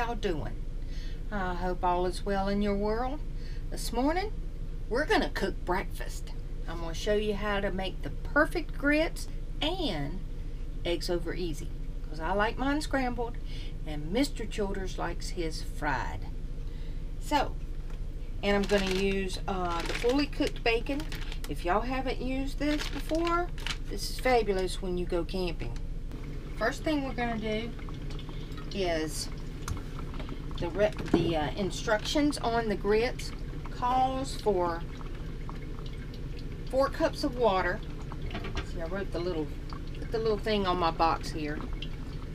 y'all doing? I hope all is well in your world. This morning, we're gonna cook breakfast. I'm gonna show you how to make the perfect grits and eggs over easy, because I like mine scrambled and Mr. Childers likes his fried. So, and I'm gonna use the fully cooked bacon. If y'all haven't used this before, this is fabulous when you go camping. First thing we're gonna do is the instructions on the grits calls for 4 cups of water. See, I wrote the little thing on my box here.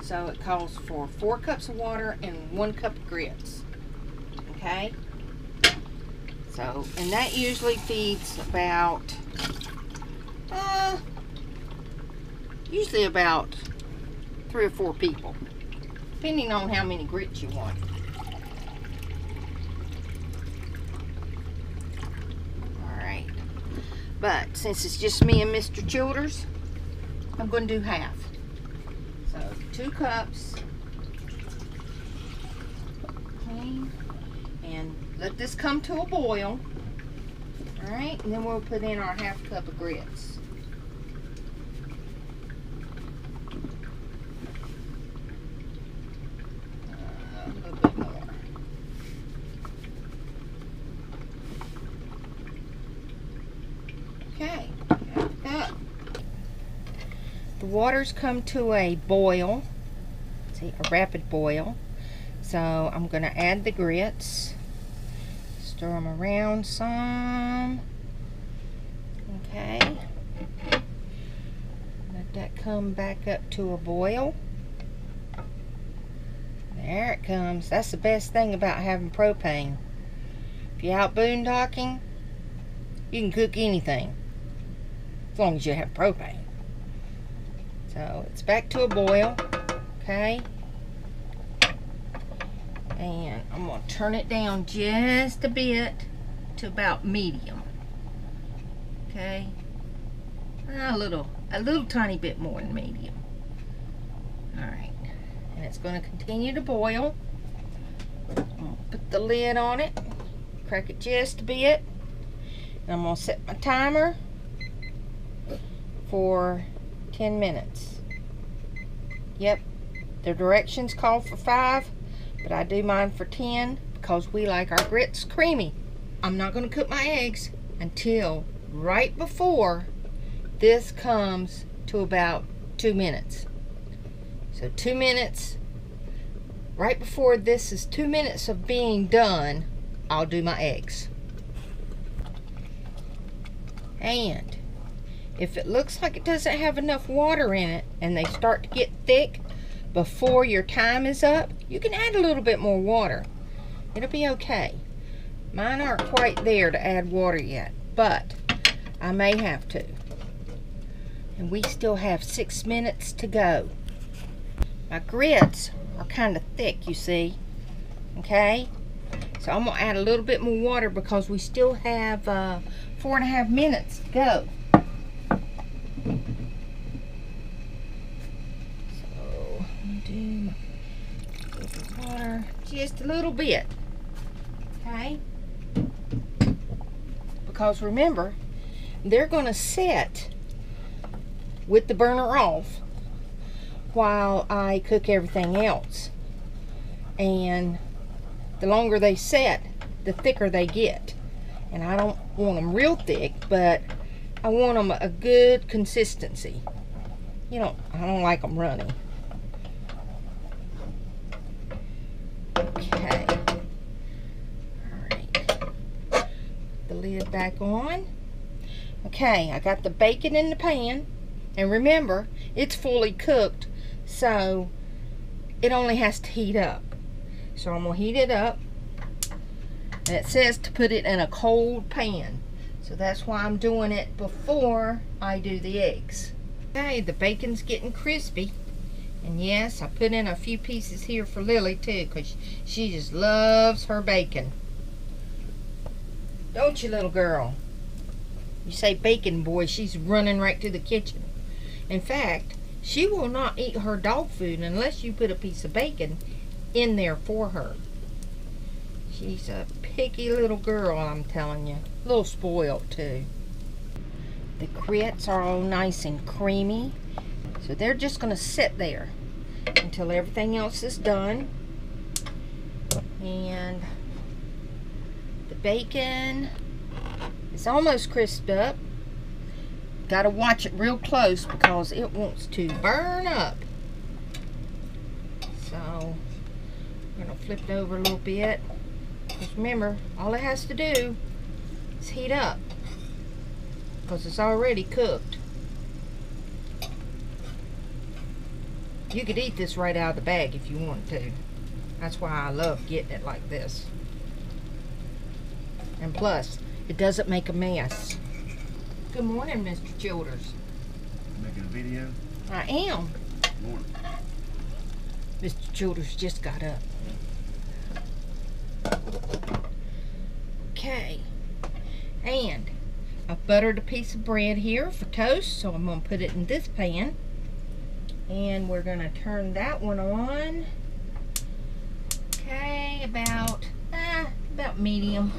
So it calls for 4 cups of water and 1 cup of grits. Okay? So, and that usually feeds about usually about 3 or 4 people, depending on how many grits you want. Alright, but since it's just me and Mr. Childers, I'm going to do half. So 2 cups. Okay, and let this come to a boil. Alright, and then we'll put in our half cup of grits. A little bit more. Okay, half cup. The water's come to a boil. See, a rapid boil. So I'm going to add the grits. Stir them around some. Okay. Let that come back up to a boil. There it comes. That's the best thing about having propane. If you're out boondocking, you can cook anything as long as you have propane. So it's back to a boil. Okay. And I'm going to turn it down just a bit to about medium. Okay. A little tiny bit more than medium. Alright. And it's going to continue to boil. I'm going to put the lid on it. Crack it just a bit. And I'm going to set my timer for 10 minutes. Yep. The directions call for 5. But I do mine for 10 because we like our grits creamy. I'm not going to cook my eggs until right before this comes to about 2 minutes. So 2 minutes, right before this is 2 minutes of being done, I'll do my eggs. And if it looks like it doesn't have enough water in it and they start to get thick before your time is up, you can add a little bit more water. It'll be okay. Mine aren't quite there to add water yet, but I may have to. And we still have 6 minutes to go. My grits are kind of thick, you see. Okay? So I'm going to add a little bit more water because we still have 4.5 minutes to go. Water just a little bit, okay? Because remember, they're going to set with the burner off while I cook everything else. And the longer they set, the thicker they get. And I don't want them real thick, but I want them a good consistency. I don't like them runny. Okay. Alright. The lid back on. Okay, I got the bacon in the pan. And remember, it's fully cooked, so it only has to heat up. So I'm going to heat it up. And it says to put it in a cold pan. So that's why I'm doing it before I do the eggs. Okay, the bacon's getting crispy. And yes, I put in a few pieces here for Lily too, because she just loves her bacon. Don't you, little girl? You say bacon, boy, she's running right to the kitchen. In fact, she will not eat her dog food unless you put a piece of bacon in there for her. She's a picky little girl, I'm telling you. A little spoiled too. The grits are all nice and creamy, so they're just going to sit there until everything else is done. And the bacon is almost crisped up. Got to watch it real close because it wants to burn up. So I'm going to flip it over a little bit. Because remember, all it has to do is heat up because it's already cooked. You could eat this right out of the bag if you wanted to. That's why I love getting it like this. And plus, it doesn't make a mess. Good morning, Mr. Childers. Making a video? I am. Good morning. Mr. Childers just got up. Okay. And I've buttered a piece of bread here for toast, so I'm going to put it in this pan. And we're going to turn that one on. Okay, about medium.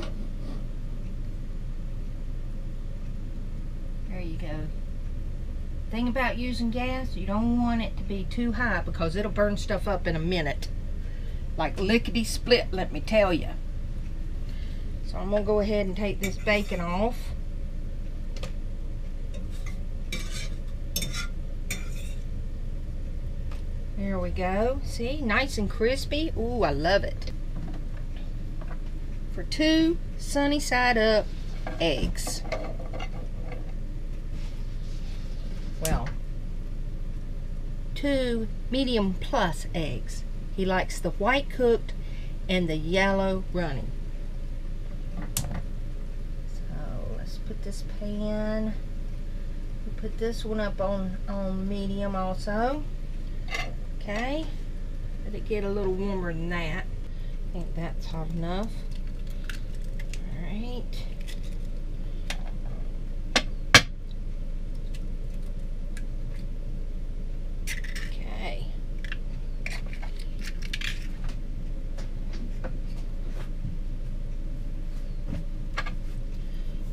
There you go. Thing about using gas, you don't want it to be too high because it'll burn stuff up in a minute. Like lickety split, let me tell you. So I'm going to go ahead and take this bacon off. There we go. See, nice and crispy. Ooh, I love it. For 2 sunny side up eggs. Well, 2 medium plus eggs. He likes the white cooked and the yellow running. So let's put this pan. We'll put this one up on medium also. Okay, let it get a little warmer than that. I think that's hot enough. All right. Okay.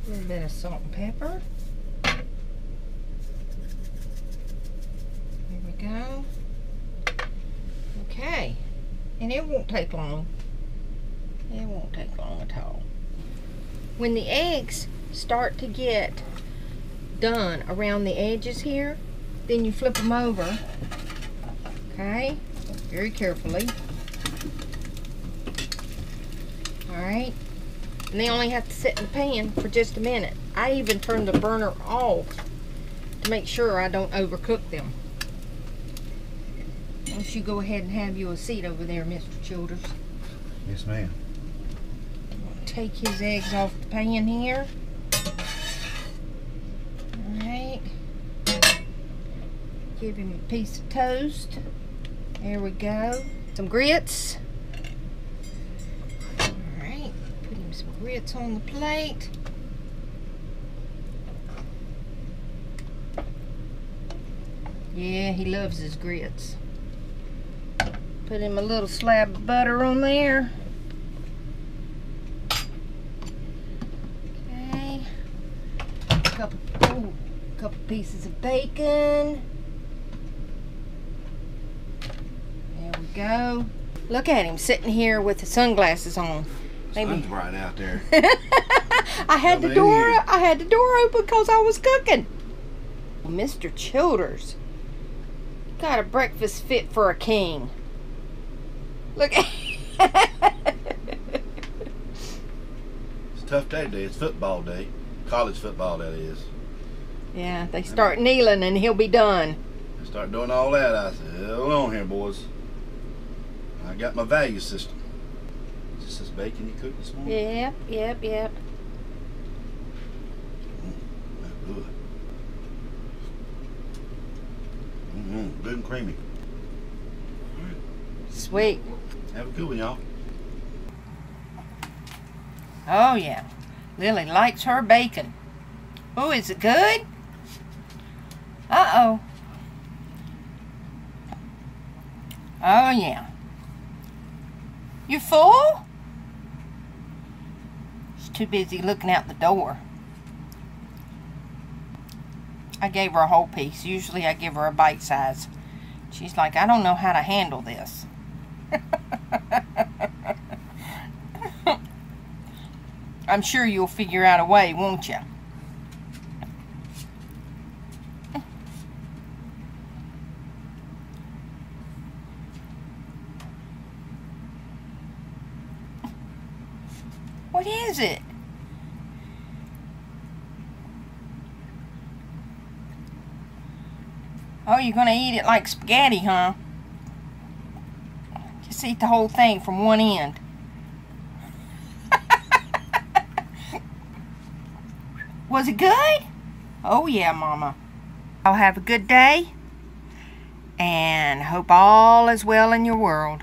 A little bit of salt and pepper. There we go. Okay, and it won't take long. It won't take long at all. When the eggs start to get done around the edges here, then you flip them over. Okay, very carefully. Alright, and they only have to sit in the pan for just a minute. I even turn the burner off to make sure I don't overcook them. Why don't you go ahead and have you a seat over there, Mr. Childers? Yes, ma'am. Take his eggs off the pan here. Alright. Give him a piece of toast. There we go. Some grits. Alright. Put him some grits on the plate. Yeah, he loves his grits. Put him a little slab of butter on there. Okay. Couple pieces of bacon. There we go. Look at him sitting here with the sunglasses on. Maybe. Sun's bright out there. I had the door open because I was cooking. Mr. Childers, got a breakfast fit for a king. Look at It's a tough day today. It's football day. College football, that is. Yeah, they start kneeling and he'll be done. I start doing all that. I said, hold on here, boys. I got my value system. Is this bacon you cooked this morning? Yep. That's good. Good and creamy. All right. Sweet. Have a good one, y'all. Oh yeah, Lily likes her bacon. Oh, is it good? Uh-oh. Oh yeah. You full? She's too busy looking out the door. I gave her a whole piece. Usually I give her a bite size. She's like, I don't know how to handle this. I'm sure you'll figure out a way, won't you? What is it? Oh, you're gonna eat it like spaghetti, huh? Just eat the whole thing from one end. Was it good? Oh yeah, Mama. I'll have a good day, and hope all is well in your world.